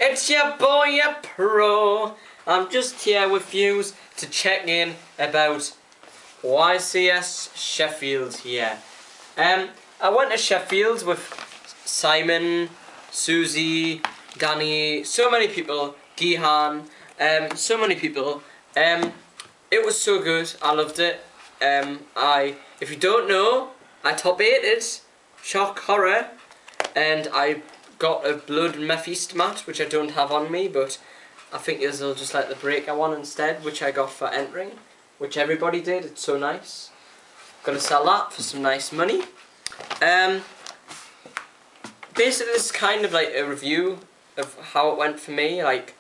It's your boy, a pro. I'm just here with you to check in about YCS Sheffield here. I went to Sheffield with Simon, Susie, Danny, so many people, Gihan, so many people. It was so good. I loved it. If you don't know, I top 8'd shock horror, and I got a blood Mephiest mat, which I don't have on me, but I think you'll just like the breaker one instead, which I got for entering, which everybody did. It's so nice. Gonna sell that for some nice money. Basically, this is kind of like a review of how it went for me. Like,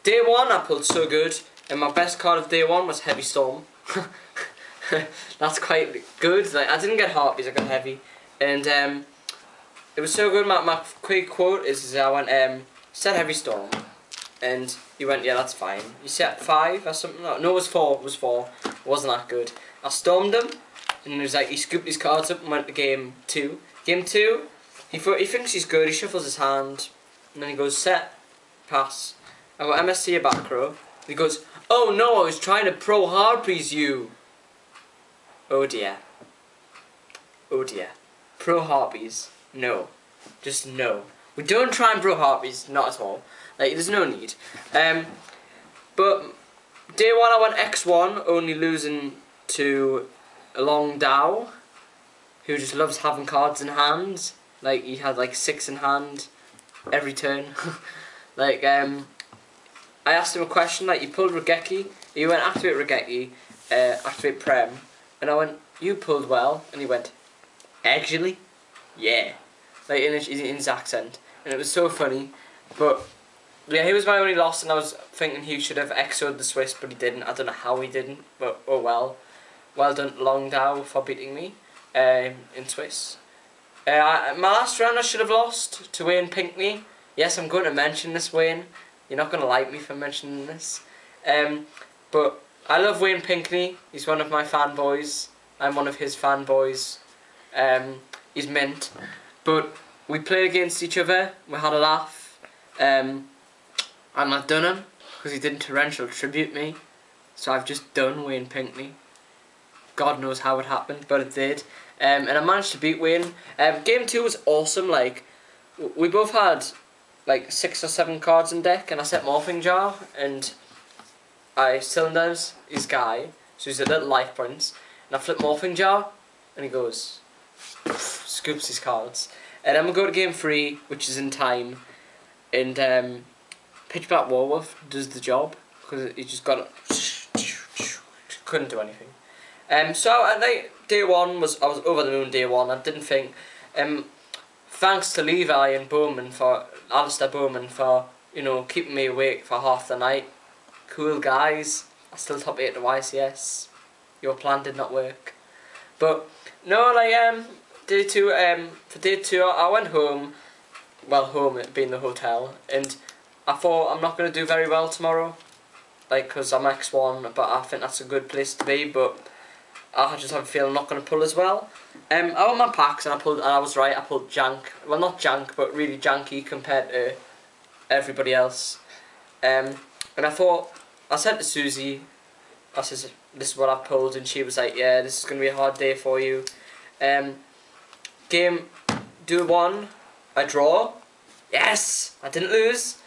day one, I pulled so good, and my best card of day one was Heavy Storm. That's quite good. Like, I didn't get Heartbeats, I got Heavy, and it was so good. My quick quote is I went, set Heavy Storm, and he went, yeah, that's fine. You set 5 or something? No, it was 4. It was 4. It wasn't that good. I stormed him, and he was like, he scooped his cards up and went to game 2. Game 2, he thinks he's good. He shuffles his hand, and then he goes, set, pass. I got MSC a back row. He goes, oh no, I was trying to pro Harpies you. Oh dear. Oh dear. Pro Harpies. No. Just no. We don't try and pro Harpies, not at all. Like, there's no need. But day one I went X1, only losing to Long Dao, who just loves having cards in hand. Like, he had like 6 in hand every turn. Like, I asked him a question, like, he pulled Regeki, he went activate Regeki, activate Prem, and I went, you pulled well, and he went, actually? Yeah. Like, in his accent, and it was so funny. But yeah, he was my only loss, and I was thinking he should have XO'd the Swiss, but he didn't. I don't know how he didn't, but oh well. Well done, Long Dao, for beating me in Swiss. My last round I should have lost to Wayne Pinkney. Yes, I'm going to mention this, Wayne. You're not going to like me for mentioning this. But I love Wayne Pinkney. He's one of my fanboys. I'm one of his fanboys. He's mint. But we played against each other. We had a laugh. And I've done him because he didn't torrential tribute me. So I've just done Wayne Pinkney. God knows how it happened, but it did. And I managed to beat Wayne. Game 2 was awesome. Like, we both had like 6 or 7 cards in deck, and I set Morphing Jar, and I cylinders his guy, so he's a little life points, and I flip Morphing Jar, and he goes, scoops his cards. And then we go to game 3, which is in time, and Pitchback Warwolf does the job, because he just got it, couldn't do anything. So at like day 1 I was over the moon day 1. I didn't think. Thanks to Levi and Alistair Bowman for, you know, keeping me awake for half the night. Cool guys. I still top 8 to YCS. Your plan did not work. But no, like day 2. For day 2 I went home. Well, home it being the hotel, and I thought I'm not gonna do very well tomorrow, like, cause I'm X1. But I think that's a good place to be. But I just have a feeling I'm not going to pull as well. I won my packs, and I was right. I pulled jank. Well, not jank, but really janky compared to everybody else. And I thought, I said to Susie, I said, this is what I pulled, and she was like, yeah, this is going to be a hard day for you. Game duel 1, I draw. Yes, I didn't lose.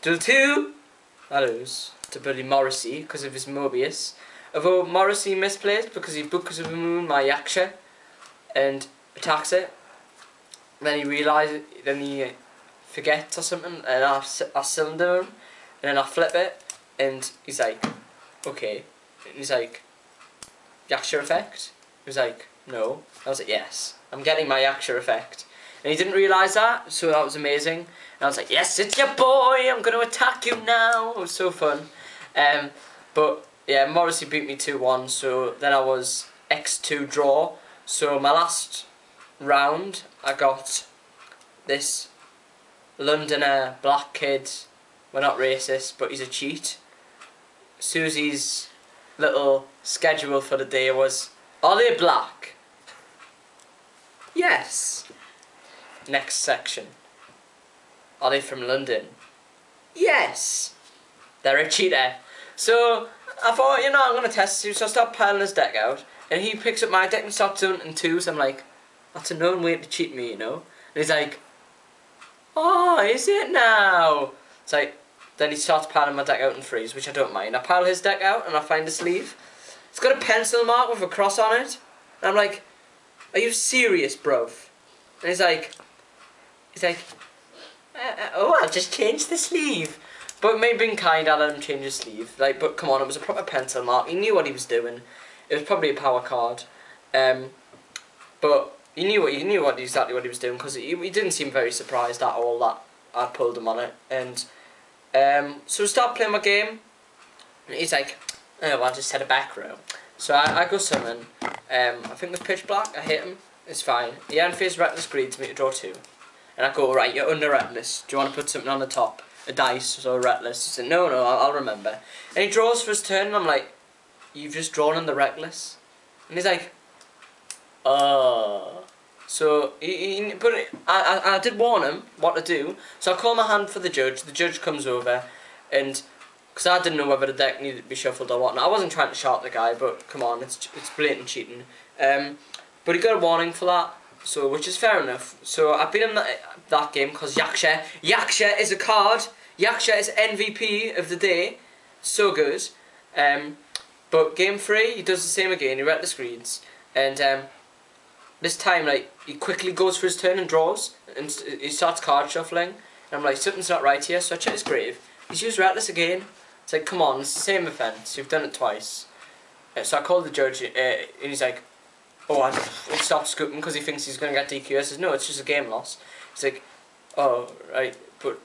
Duel 2, I lose to Buddy Morrissey because of his Mobius. Although Morrissey misplays because he books of the moon my Yaksha and attacks it. And then he realises, then he forgets or something, and I cylinder him, and then I flip it, and he's like, okay. And he's like, Yaksha effect? He was like, no. I was like, yes, I'm getting my Yaksha effect. And he didn't realise that, so that was amazing. And I was like, yes, it's your boy, I'm going to attack you now. It was so fun. But yeah, Morrissey beat me 2-1, so then I was X2 draw. So my last round, I got this Londoner black kid. We're not racist, but he's a cheat. Susie's little schedule for the day was, are they black? Yes. Next section. Are they from London? Yes, they're a cheater. So I thought, you know, I'm gonna test you. So I start piling his deck out, and he picks up my deck and starts doing it in twos. I'm like, that's a known way to cheat me, you know. And he's like, oh, is it now? It's like, then he starts piling my deck out in threes, which I don't mind. I pile his deck out and I find a sleeve. It's got a pencil mark with a cross on it. And I'm like, are you serious, bro? And he's like, oh, I'll just change the sleeve. But maybe being kind, I let him change his sleeve. Like, but come on, it was a proper pencil mark. He knew what he was doing. It was probably a power card. But he knew exactly what he was doing, because he didn't seem very surprised at all that I pulled him on it. And so we start playing my game, and he's like, oh, well, I'll just set a back row. So I go summon. I think with pitch black, I hit him. It's fine. He unfazed reckless greed to me to draw 2. And I go, right, you're under reckless. Do you want to put something on the top? A dice or reckless? He said, no, I'll remember. And he draws for his turn, and I'm like, you've just drawn on the reckless? And he's like, oh. So but I did warn him what to do. So I call my hand for the judge. The judge comes over, and because I didn't know whether the deck needed to be shuffled or whatnot. I wasn't trying to sharp the guy, but come on, it's blatant cheating. But he got a warning for that, so which is fair enough. So I beat him that game because Yaksha is a card. Yaksha is MVP of the day. So good. But game 3, he does the same again. He reckless greeds, and this time, like, he quickly goes for his turn and draws, and he starts card shuffling. And I'm like, something's not right here. So I check his grave. He's used reckless again. It's like, come on, it's the same offence. You've done it twice. So I called the judge, and he's like, oh, I stopped scooping because he thinks he's going to get DQ. I says, no, it's just a game loss. He's like, oh, right, but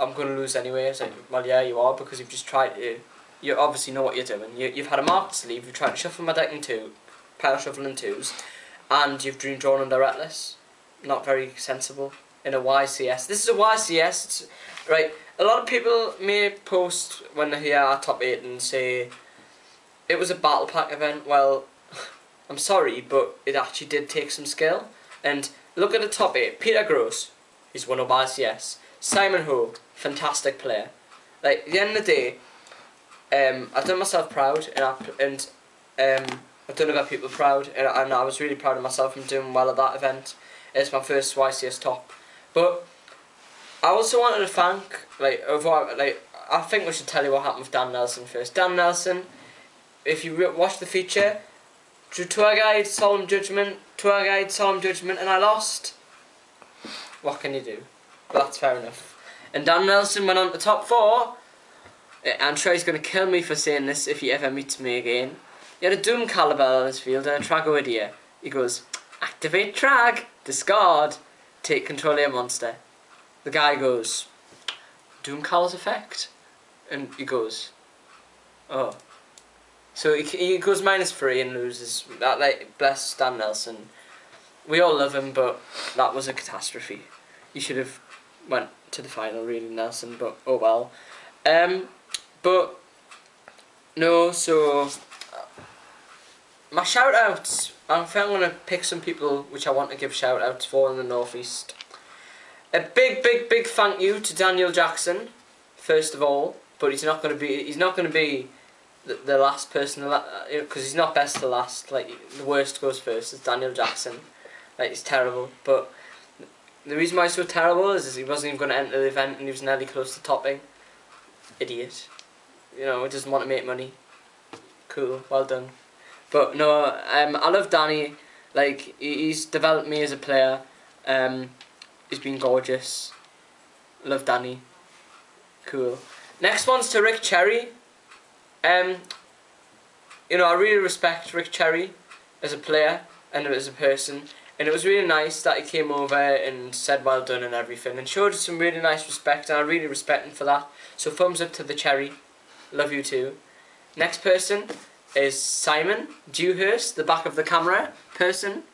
I'm going to lose anyway. I was like, well, yeah, you are, because you've just tried to, you obviously know what you're doing. You've had a marked sleeve, you've tried to shuffle my deck in 2, pile shuffle in 2s, and you've drawn under reckless. Not very sensible in a YCS. This is a YCS, it's, right, a lot of people may post when they hear our top 8 and say, it was a battle pack event. Well, I'm sorry, but it actually did take some skill. And look at the top 8. Peter Gross, he's won a YCS. Simon Ho, fantastic player. Like, at the end of the day, I've done myself proud, and I've done other people proud, and I was really proud of myself from doing well at that event. It's my first YCS top. But I also wanted to thank, I think we should tell you what happened with Dan Nelson first. Dan Nelson, if you watch the feature, drew tour guide, solemn judgment, and I lost. What can you do? But that's fair enough. And Dan Nelson went on to top 4. I'm sure he's going to kill me for saying this if he ever meets me again. He had a Doom Caliber on his field and a Tragoidia. He goes, activate Trag, discard, take control of your monster. The guy goes, Doom Cal's effect? And he goes, oh. So he goes -3 and loses. That, like, bless Dan Nelson. We all love him, but that was a catastrophe. He should have went to the final, really, Nelson, but oh well. But no, so my shout outs, I think I'm gonna pick some people which I want to give shout outs for in the Northeast. A big thank you to Daniel Jackson, first of all, but he's not gonna be the last person, because he's not best to last. Like, the worst goes first. It's Daniel Jackson. Like, he's terrible. But the reason why he's so terrible is he wasn't even going to enter the event, and he was nearly close to topping. Idiot. You know, he doesn't want to make money. Cool, well done. But no, I love Danny. Like, he's developed me as a player. He's been gorgeous. Love Danny. Cool. Next one's to Rick Cherry. You know, I really respect Rick Cherry as a player and as a person, and it was really nice that he came over and said well done and everything, and showed us some really nice respect, and I really respect him for that. So thumbs up to the Cherry. Love you too. Next person is Simon Dewhurst, the back of the camera person.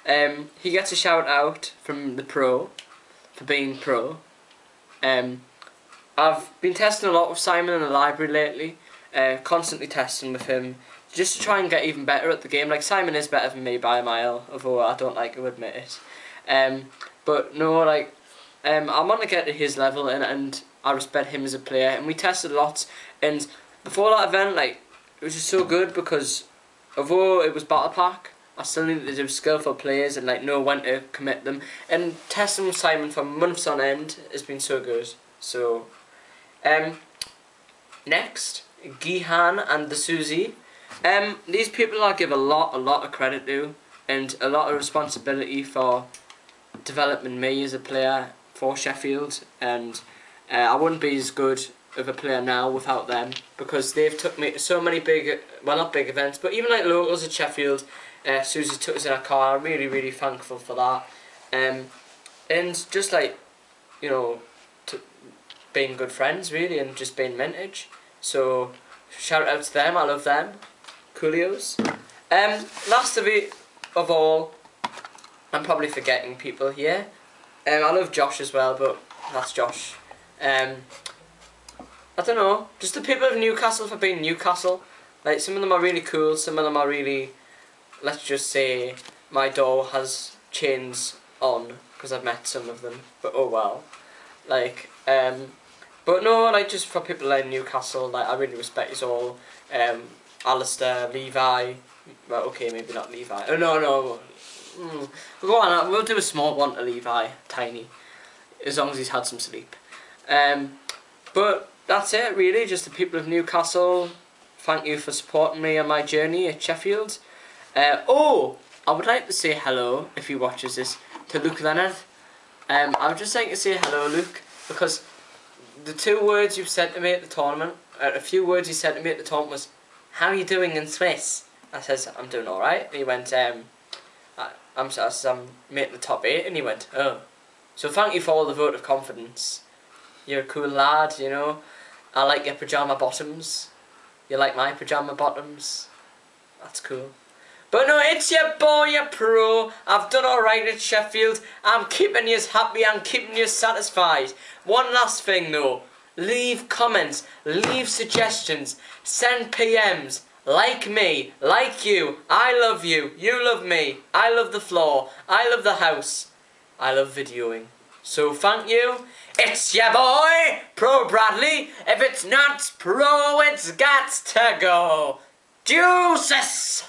He gets a shout out from the pro for being pro. I've been testing a lot with Simon in the library lately. Constantly testing with him just to try and get even better at the game. Like, Simon is better than me by a mile, although I don't like to admit it. But no, like, I want to get to his level, and I respect him as a player, and we tested lots. And before that event, like, it was just so good because although it was battle pack, I still needed to do skillful players and like know when to commit them. And testing Simon for months on end has been so good. So, next, Gihan and the Susie. These people I give a lot of credit to, and a lot of responsibility for developing me as a player for Sheffield, and I wouldn't be as good of a player now without them, because they've took me to so many big, well, not big events, but even like locals at Sheffield. Susie took us in her car. I'm really thankful for that, and just like, you know, being good friends really, and just being vintage. So shout out to them. I love them. Coolios. Last of all, I'm probably forgetting people here. I love Josh as well, but that's Josh. I don't know, just the people of Newcastle for being Newcastle. Like, some of them are really cool, some of them are really, let's just say, my door has chains on, because I've met some of them, but oh well. Like, but no, like, just for people like Newcastle, like, I really respect you all. Alistair, Levi, well, okay, maybe not Levi. Oh, no. Go on, we'll do a small one to Levi, tiny, as long as he's had some sleep. But that's it really, just the people of Newcastle. Thank you for supporting me on my journey at Sheffield. Oh, I would like to say hello, if he watches this, to Luke Leonard. I would just like to say hello, Luke, because the 2 words you've said to me at the tournament, a few words you said to me at the tournament was, "How are you doing in Swiss?" I says, "I'm doing alright." And he went, I said, "I'm making the top 8, and he went, "Oh." So thank you for all the vote of confidence. You're a cool lad, you know. I like your pyjama bottoms. You like my pyjama bottoms. That's cool. But no, it's your boy, your pro. I've done alright at Sheffield. I'm keeping you happy. I'm keeping you satisfied. One last thing though. Leave comments. Leave suggestions. Send PMs. Like me. Like you. I love you. You love me. I love the floor. I love the house. I love videoing. So thank you. It's your boy, Pro Bradley. If it's not pro, it's got to go. Deuces!